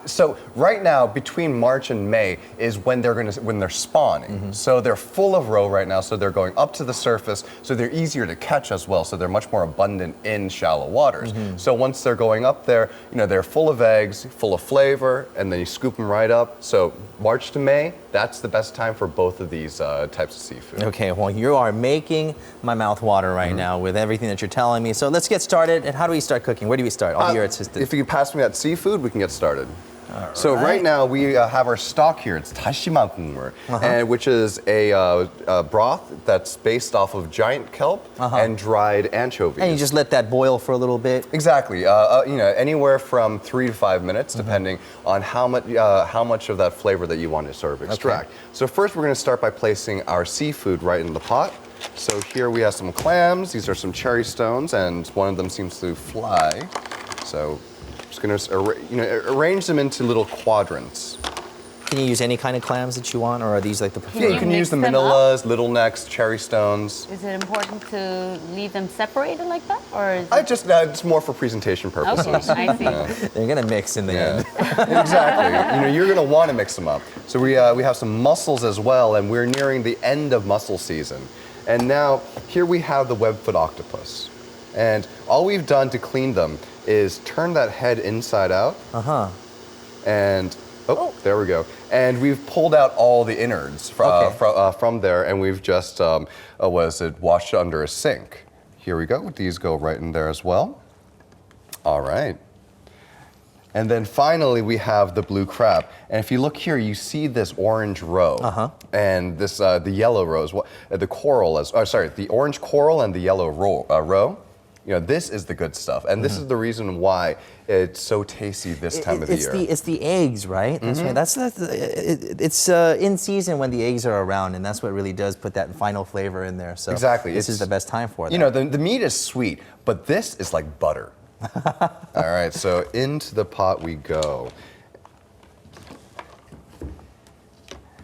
So right now, between March and May is when they're spawning. So they're full of roe right now, so they're going up to the surface, so they're easier to catch as well, so they're much more abundant in shallow waters. So once they're going up there, they're full of eggs, full of flavor, and then you scoop them right up. So March to May, that's the best time for both of these types of seafood. Okay, well, you are making my mouth water right now with everything that you're telling me. So let's get started. And how do we start cooking? Where do we start? I'll be your assistant. If you can pass me that seafood, we can get started. So right now we have our stock here. It's 다시마 국물, and which is a broth that's based off of giant kelp and dried anchovies. And you just let that boil for a little bit. Exactly. Anywhere from 3 to 5 minutes, depending on how much of that flavor that you want to sort of extract. Okay. So first, we're going to start by placing our seafood right in the pot. So here we have some clams. These are some cherry stones, and one of them seems to fly. So just going to arrange them into little quadrants. Can you use any kind of clams that you want, or are these like the preferred? Yeah, you can use the manillas, little necks, cherry stones. Is it important to leave them separated like that, or is it's more for presentation purposes. Okay, I see. They're gonna mix in the end. Exactly. You're gonna want to mix them up. So we have some mussels as well, and we're nearing the end of mussel season. And now here we have the webfoot octopus, and all we've done to clean them is turn that head inside out. And there we go. And we've pulled out all the innards from there, and we've just washed under a sink. Here we go. These go right in there as well. All right. And then finally, we have the blue crab. And if you look here, you see this orange roe. And this the yellow roe, the orange coral and the yellow roe. This is the good stuff, and this is the reason why it's so tasty this time of the year. It's the eggs, right? That's right. It's in season when the eggs are around, and that's what really does put that final flavor in there. So exactly, this is the best time for that. The meat is sweet, but this is like butter. All right, so into the pot we go.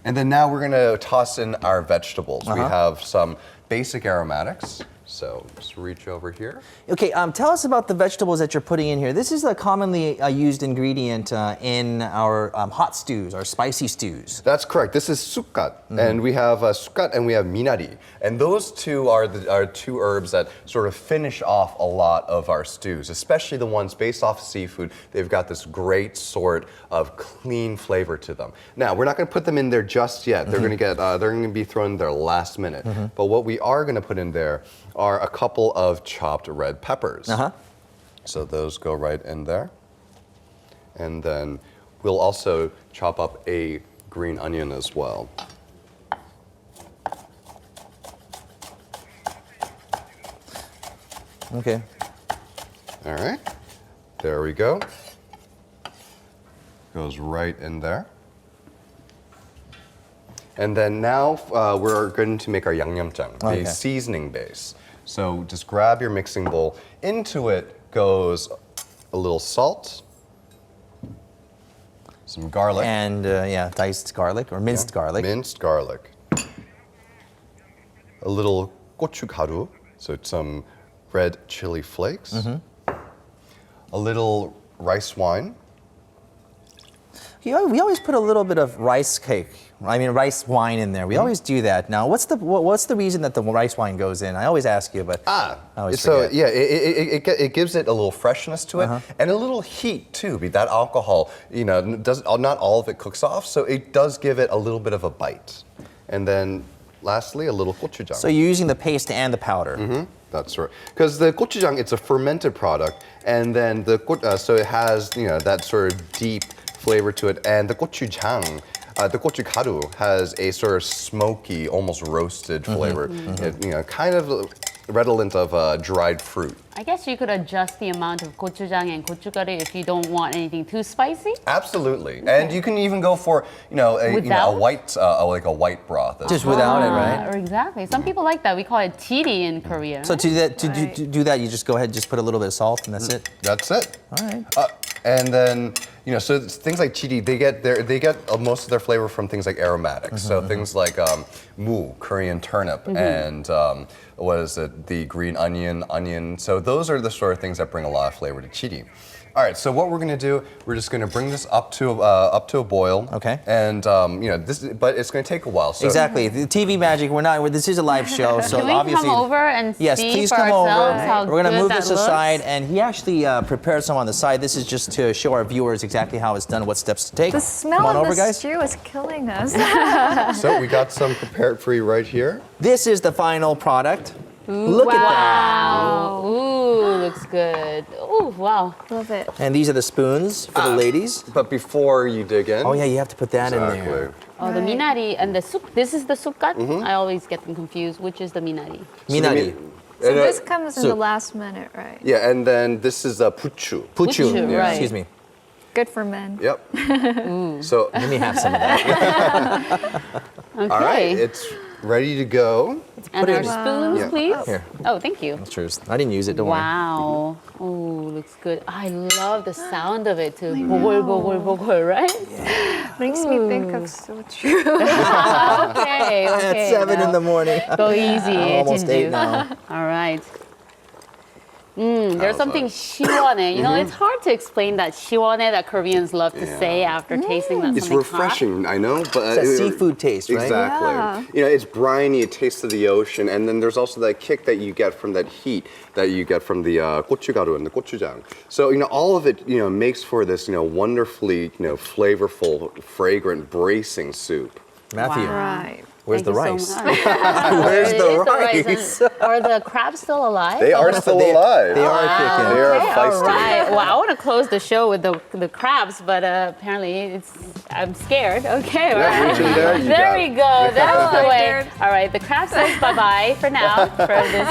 And then now we're gonna toss in our vegetables. We have some basic aromatics. So just reach over here. Okay, tell us about the vegetables that you're putting in here. This is a commonly used ingredient in our hot stews, our spicy stews. That's correct. This is sukkat, and we have sukkat and we have minari, and those two are two herbs that sort of finish off a lot of our stews, especially the ones based off seafood. They've got this great sort of clean flavor to them. Now we're not going to put them in there just yet. They're going to be thrown in there last minute. But what we are going to put in there are a couple of chopped red peppers. So those go right in there. And then we'll also chop up a green onion as well. Okay. All right. There we go. Goes right in there. And then now we're going to make our yangnyeomjang, the seasoning base. So just grab your mixing bowl. Into it goes a little salt, some garlic. And diced garlic or minced garlic. Minced garlic. A little gochugaru, so some red chili flakes. A little rice wine. We always put a little bit of rice wine in there. We always do that. Now, what's the reason that the rice wine goes in? I always ask you, but I always forget. Yeah, it gives it a little freshness to it and a little heat too. That alcohol, not all of it cooks off, so it does give it a little bit of a bite. And then, lastly, a little gochujang. So you're using the paste and the powder. That's right. Because the gochujang, it's a fermented product, and then so it has that sort of deep flavor to it, and the gochujang, the gochugaru has a sort of smoky, almost roasted flavor. It, kind of redolent of dried fruit. I guess you could adjust the amount of gochujang and gochugaru if you don't want anything too spicy. Absolutely, and you can even go for a white like a white broth. Just without it, right? Exactly. Some people like that. We call it chiri in Korea. So to do that, you just go ahead and just put a little bit of salt, and that's it. That's it. All right. And then so things like chiri, they get most of their flavor from things like aromatics. So things like mu, Korean turnip, and the green onion. So those are the sort of things that bring a lot of flavor to chiri. All right, so what we're going to do, we're just going to bring this up to a boil. Okay. And but it's going to take a while. So. Exactly. The TV magic. This is a live show, so Can we obviously. come over and yes, see please for come ourselves over. how We're going to move good this that aside, looks? and he actually prepared some on the side. This is just to show our viewers exactly how it's done, what steps to take. The smell come on of over, the guys. stew is killing us. So we got some prepared for you right here. This is the final product. Ooh, Look at that. Wow. Ooh, looks good. Ooh, wow. Love it. And these are the spoons for the ladies. But before you dig in. Oh yeah, you have to put that in there. Oh, the minari and the suk. This is the sukkat. I always get them confused. Which is the minari? Minari. So this comes in the last minute, right? Yeah, and then this is a puchu. Puchu, right. Excuse me. Good for men. Yep. So let me have some of that. Okay. All right, it's ready to go. And our spoons, please. Here. Oh, thank you. That's true. I didn't use it. Don't Wow. Oh, looks good. I love the sound of it too. Bogol, bogol, bogol, right? Makes me think of soju. Okay. At 7 in the morning. Go easy. Almost Jinju. 8 now. All right. There's something 시원해. You know, it's hard to explain that 시원해 that Koreans love to say after tasting that It's something refreshing, I know, but It's a seafood taste, right? Exactly. It's briny, it tastes of the ocean, and then there's also that kick that you get from that heat that you get from the gochugaru and the gochujang. So all of it makes for this wonderfully flavorful, fragrant, bracing soup. Matthew. Right. Where's the Thank you rice? so much. Where's the rice? Are the crabs still alive? They are still alive. They are kicking. They are Okay, feisty. all right. Well, I want to close the show with the crabs, but apparently I'm scared. Okay, all Yeah, right. reach in there, you There got we it. go. That's the I way. dared. All right, the crab says bye-bye for now for this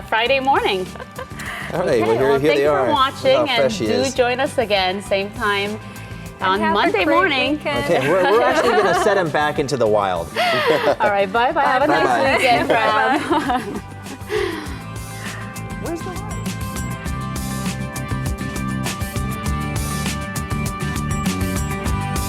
Friday morning. All right, Okay, well, here thank they you are. for Look watching, how and fresh she do is. join us again, same time on have a Monday great morning. weekend. Okay, we're actually going to set him back into the wild. All right, bye-bye. Have a Bye-bye. nice weekend, crab. Where's the